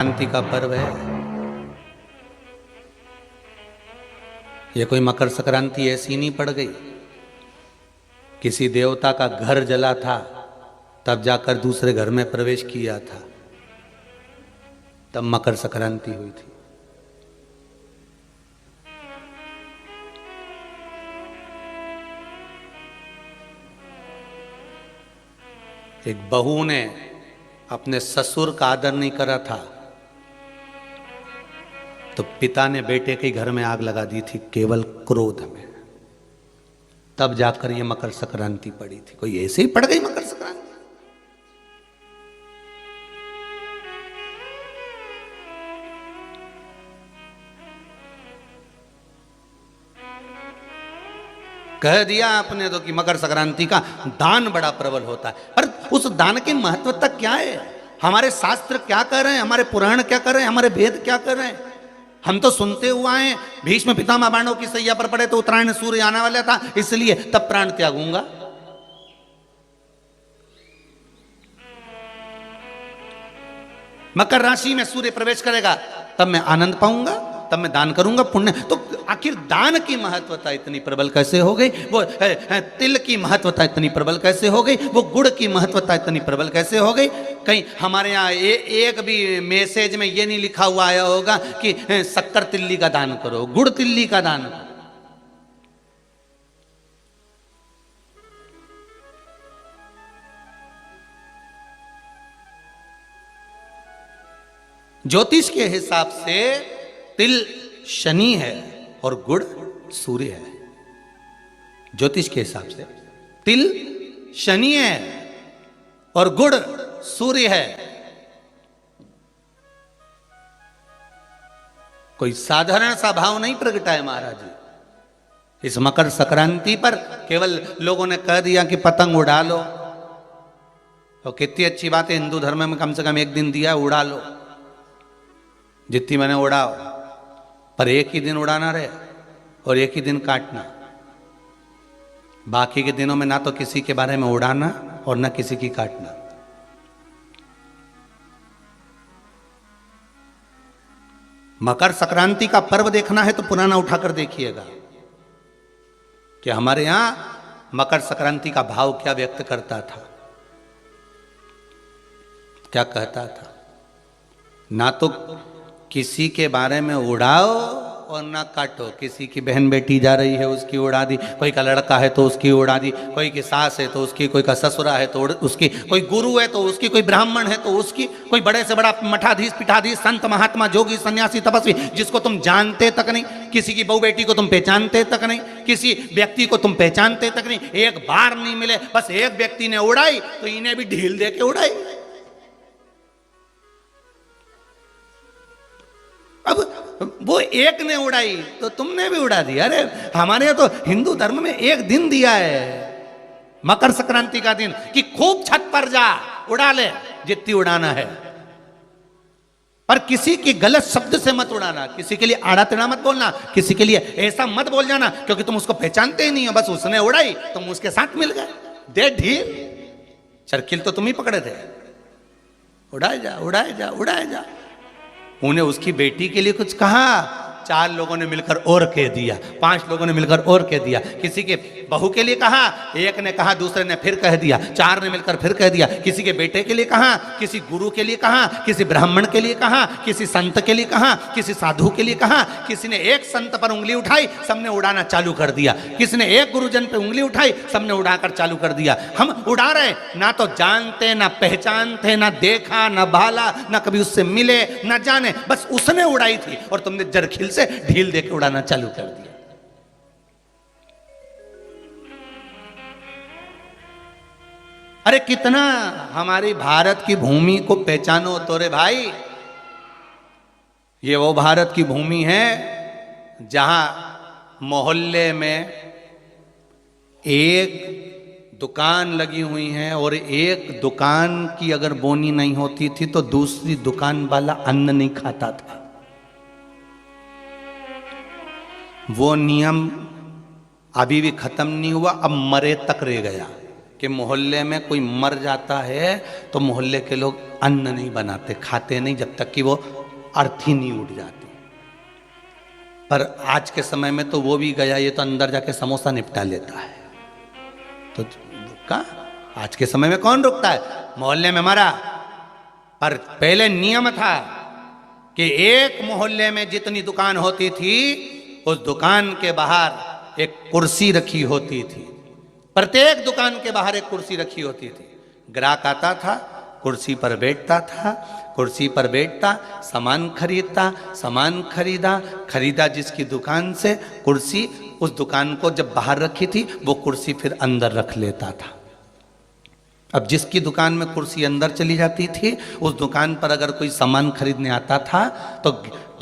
संक्रांति का पर्व है। ये कोई मकर संक्रांति ऐसी नहीं पड़ गई। किसी देवता का घर जला था तब जाकर दूसरे घर में प्रवेश किया था, तब मकर संक्रांति हुई थी। एक बहू ने अपने ससुर का आदर नहीं करा था तो पिता ने बेटे के घर में आग लगा दी थी, केवल क्रोध में। तब जाकर ये मकर संक्रांति पड़ी थी। कोई ऐसे ही पड़ गई मकर संक्रांति? कह दिया आपने तो कि मकर संक्रांति का दान बड़ा प्रबल होता है, पर उस दान की महत्वता क्या है? हमारे शास्त्र क्या कर रहे हैं, हमारे पुराण क्या कर रहे हैं, हमारे वेद क्या कर रहे हैं? हम तो सुनते हुए आए भीष्म पितामह बाणों की सैया पर पड़े तो उत्तरायण सूर्य आने वाला था, इसलिए तब प्राण त्यागूंगा। मकर राशि में सूर्य प्रवेश करेगा तब मैं आनंद पाऊंगा, तब मैं दान करूंगा, पुण्य। तो आखिर दान की महत्वता इतनी प्रबल कैसे हो गई? वो तिल की महत्वता इतनी प्रबल कैसे हो गई? वो गुड़ की महत्वता इतनी प्रबल कैसे हो गई? कहीं हमारे यहाँ एक भी मैसेज में ये नहीं लिखा हुआ आया होगा कि शक्कर तिल्ली का दान करो, गुड़ तिल्ली का दान करो। ज्योतिष के हिसाब से तिल शनि है और गुड़ सूर्य है। ज्योतिष के हिसाब से तिल शनि है और गुड़ सूर्य है। कोई साधारण सा भाव नहीं प्रगटा है महाराज जी। इस मकर संक्रांति पर केवल लोगों ने कह दिया कि पतंग उड़ा लो, तो कितनी अच्छी बात है। हिंदू धर्म में कम से कम एक दिन दिया, उड़ा लो, जितनी मैंने उड़ाओ, पर एक ही दिन उड़ाना रहे और एक ही दिन काटना। बाकी के दिनों में ना तो किसी के बारे में उड़ाना और ना किसी की काटना। मकर संक्रांति का पर्व देखना है तो पुराना उठाकर देखिएगा कि हमारे यहां मकर संक्रांति का भाव क्या व्यक्त करता था, क्या कहता था। ना तो किसी के बारे में उड़ाओ और ना काटो। किसी की बहन बेटी जा रही है उसकी उड़ा दी, कोई का लड़का है तो उसकी उड़ा दी, कोई की सास है तो उसकी, कोई का ससुरा है तो उसकी, कोई गुरु है तो उसकी, कोई ब्राह्मण है तो उसकी, कोई बड़े से बड़ा मठाधीश पीठाधीश संत महात्मा जोगी सन्यासी तपस्वी जिसको तुम जानते तक नहीं, किसी की बहू बेटी को तुम पहचानते तक नहीं, किसी व्यक्ति को तुम पहचानते तक नहीं, एक बार नहीं मिले, बस एक व्यक्ति ने उड़ाई तो इन्हें भी ढील दे के उड़ाई। अब वो एक ने उड़ाई तो तुमने भी उड़ा दिया। अरे हमारे यहाँ तो हिंदू धर्म में एक दिन दिया है मकर संक्रांति का दिन कि खूब छत पर जा उड़ा ले जितनी उड़ाना है, पर किसी की गलत शब्द से मत उड़ाना, किसी के लिए आड़ा टेढ़ा मत बोलना, किसी के लिए ऐसा मत बोल जाना क्योंकि तुम उसको पहचानते ही नहीं हो। बस उसने उड़ाई तुम उसके साथ मिल गए, दे ढील। चरखिल तो तुम ही पकड़े थे, उड़ाए जा उड़ाए जा उड़ाए जा। उन्हें उसकी बेटी के लिए कुछ कहा, 4 लोगों ने मिलकर और कह दिया, 5 लोगों ने मिलकर और कह दिया। किसी के बहू के लिए कहा, एक ने कहा, दूसरे ने फिर कह दिया, 4 ने मिलकर फिर कह दिया। किसी के बेटे के लिए कहा, किसी गुरु के लिए कहा, किसी ब्राह्मण के लिए कहा, किसी संत के लिए कहा, किसी साधु के लिए कहा। किसी ने एक संत पर उंगली उठाई, सबने उड़ाना चालू कर दिया। किसी ने एक गुरुजन पे उंगली उठाई, सबने उड़ाकर चालू कर दिया। हम उड़ा रहे, ना तो जानते ना पहचानते, ना देखा ना भाला, ना कभी उससे मिले ना जाने, बस उसने उड़ाई थी और तुमने जरखिल से ढील देके उड़ाना चालू कर दिया। अरे कितना हमारी भारत की भूमि को पहचानो तो रे भाई। ये वो भारत की भूमि है जहां मोहल्ले में एक दुकान लगी हुई है और एक दुकान की अगर बोनी नहीं होती थी तो दूसरी दुकान वाला अन्न नहीं खाता था। वो नियम अभी भी खत्म नहीं हुआ, अब मरे तक रह गया। कि मोहल्ले में कोई मर जाता है तो मोहल्ले के लोग अन्न नहीं बनाते, खाते नहीं जब तक कि वो अर्थी नहीं उठ जाती। पर आज के समय में तो वो भी गया, ये तो अंदर जाके समोसा निपटा लेता है। तो का आज के समय में कौन रुकता है? मोहल्ले में मरा, पर पहले नियम था कि एक मोहल्ले में जितनी दुकान होती थी उस दुकान के बाहर एक कुर्सी रखी होती थी। प्रत्येक दुकान के बाहर एक कुर्सी रखी होती थी। ग्राहक आता था, कुर्सी पर बैठता था, कुर्सी पर बैठता, सामान खरीदता, सामान खरीदा जिसकी दुकान से कुर्सी, उस दुकान को जब बाहर रखी थी वो कुर्सी फिर अंदर रख लेता था। अब जिसकी दुकान में कुर्सी अंदर चली जाती थी, उस दुकान पर अगर कोई सामान खरीदने आता था तो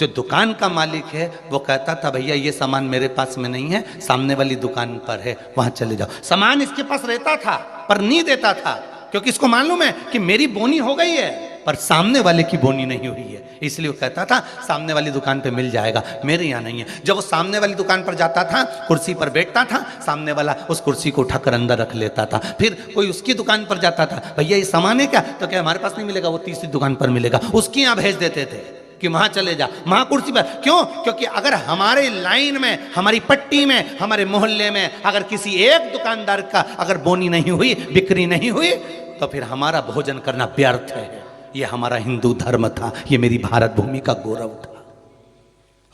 जो दुकान का मालिक है वो कहता था भैया ये सामान मेरे पास में नहीं है, सामने वाली दुकान पर है, वहां चले जाओ। सामान इसके पास रहता था पर नहीं देता था, क्योंकि इसको मालूम है कि मेरी बोनी हो गई है पर सामने वाले की बोनी नहीं हुई है, इसलिए वो कहता था सामने वाली दुकान पे मिल जाएगा, मेरे यहाँ नहीं है। जब वो सामने वाली दुकान पर जाता था, कुर्सी पर बैठता था, सामने वाला उस कुर्सी को उठाकर अंदर रख लेता था। फिर कोई उसकी दुकान पर जाता था, भैया ये सामान है क्या? तो क्या हमारे पास नहीं मिलेगा, वो तीसरी दुकान पर मिलेगा, उसकी यहाँ भेज देते थे कि वहां चले जा, वहां कुर्सी पर। क्यों? क्योंकि अगर हमारे लाइन में, हमारी पट्टी में, हमारे मोहल्ले में अगर किसी एक दुकानदार का अगर बोनी नहीं हुई, बिक्री नहीं हुई, तो फिर हमारा भोजन करना व्यर्थ है। ये हमारा हिंदू धर्म था, ये मेरी भारत भूमि का गौरव था।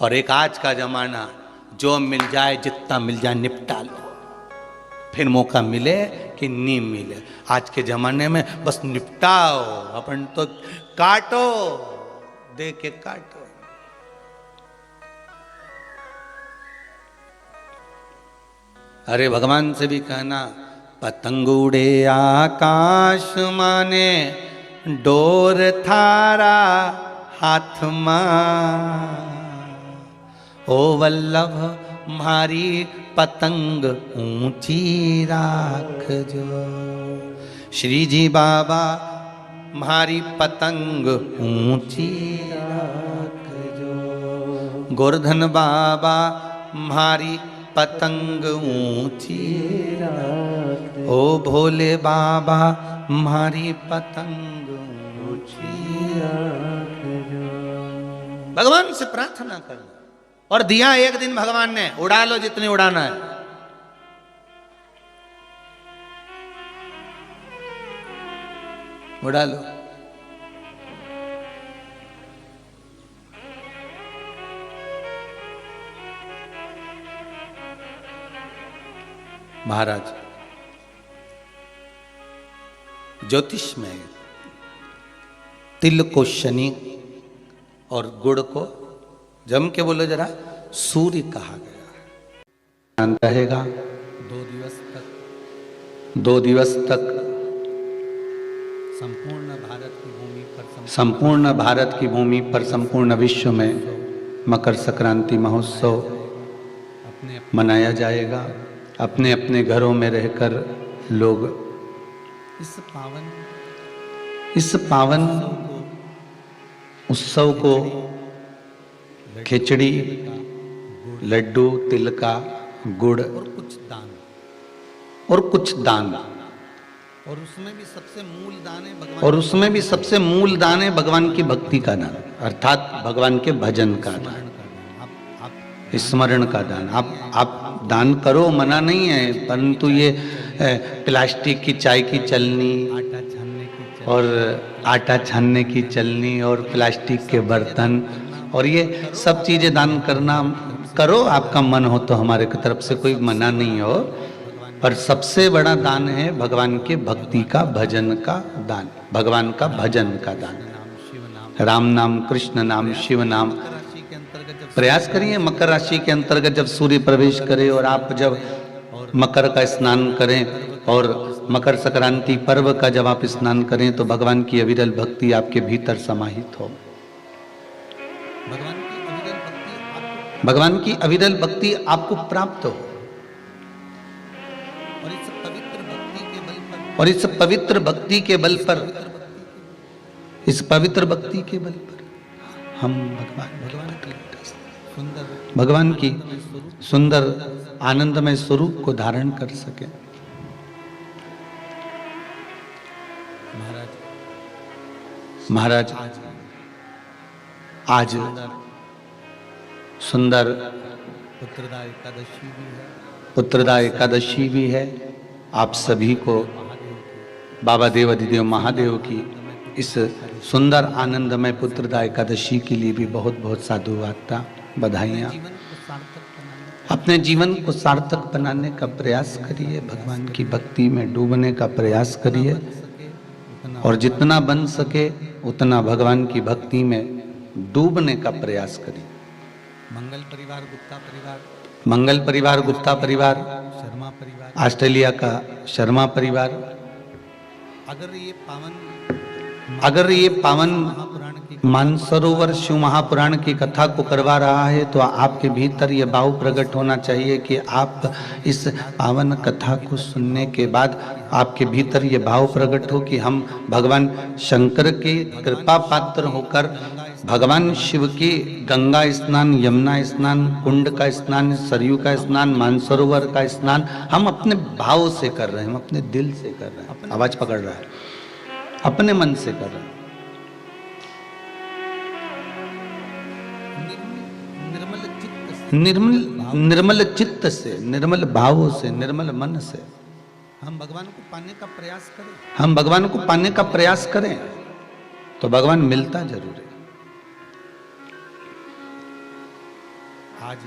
और एक आज का जमाना, जो मिल जाए जितना मिल जाए निपटा लो, फिर मौका मिले कि नहीं मिले। आज के जमाने में बस निपटाओ, अपन तो काटो, दे के काटो। अरे भगवान से भी कहना, पतंग उड़े आकाश माने, डोर थारा हाथ मां, ओ वल्लभ मारी पतंग ऊंची राख जो। श्री जी बाबा मारी पतंग ऊंची राख जो। गोवर्धन बाबा मारी पतंग ऊंची राख, ओ भोले बाबा मारी पतंग ऊंची राख जो। भगवान से प्रार्थना करना, और दिया एक दिन भगवान ने, उड़ा लो जितनी उड़ाना है। उड़ा लो। महाराज ज्योतिष में तिल को शनि और गुड़ को, जम के बोलो जरा, सूर्य कहा गया है। रहेगा 2 दिवस तक संपूर्ण भारत की भूमि पर संपूर्ण विश्व में मकर संक्रांति महोत्सव मनाया जाएगा। अपने अपने घरों में रहकर लोग इस पावन उत्सव को खिचड़ी, लड्डू, तिल का, गुड़ और कुछ दान, और उसमें भी सबसे मूल दान है भगवान की भक्ति का दान, अर्थात भगवान के भजन का दान, स्मरण का दान। आप दान करो, मना नहीं है, परंतु ये प्लास्टिक की चाय की चलनी और आटा छानने की चलनी और प्लास्टिक के बर्तन और ये सब चीजें दान करना करो, आपका मन हो तो, हमारे की तरफ से कोई मना नहीं हो। पर सबसे बड़ा दान है भगवान के भक्ति का, भजन का दान, भगवान का भजन का दान। राम नाम, कृष्ण नाम, शिव नाम। प्रयास करिए मकर राशि के अंतर्गत जब सूर्य प्रवेश करे और आप जब मकर का स्नान करें और मकर संक्रांति पर्व का जब आप स्नान करें तो भगवान की अविरल भक्ति आपके भीतर समाहित हो। भगवान की अविरल भक्ति आपको प्राप्त हो। और इस पवित्र भक्ति के बल पर, हम भगवान की सुंदर आनंदमय स्वरूप को धारण कर सके। महाराज आज सुंदर पुत्रदा एकादशी भी है। आप सभी को बाबा देव अधिदेव महादेव की इस सुंदर आनंदमय पुत्रदा एकादशी के लिए भी बहुत बहुत साधुवादता, बधाइयाँ। अपने जीवन को सार्थक बनाने का प्रयास करिए, भगवान की भक्ति में डूबने का प्रयास करिए और जितना बन सके उतना भगवान की भक्ति में डूबने का प्रयास करिए। मंगल परिवार गुप्ता परिवार, मंगल परिवार गुप्ता परिवार, शर्मा परिवार, ऑस्ट्रेलिया का शर्मा परिवार, अगर ये पावन मानसरोवर शिव महापुराण की कथा को करवा रहा है तो आपके भीतर ये भाव प्रकट होना चाहिए कि आप इस पावन कथा को सुनने के बाद आपके भीतर ये भाव प्रकट हो कि हम भगवान शंकर के कृपा पात्र होकर भगवान शिव की गंगा स्नान, यमुना स्नान, कुंड का स्नान, सरयू का स्नान, मानसरोवर का स्नान हम अपने भाव से कर रहे हैं, हम अपने दिल से कर रहे हैं। आवाज पकड़ रहा है, अपने मन से कर रहे हैं। निर्मल चित्त से, निर्मल भावों से, निर्मल मन से हम भगवान को पाने का प्रयास करें। हम भगवान को पाने का प्रयास करें तो भगवान मिलता जरूर है। आज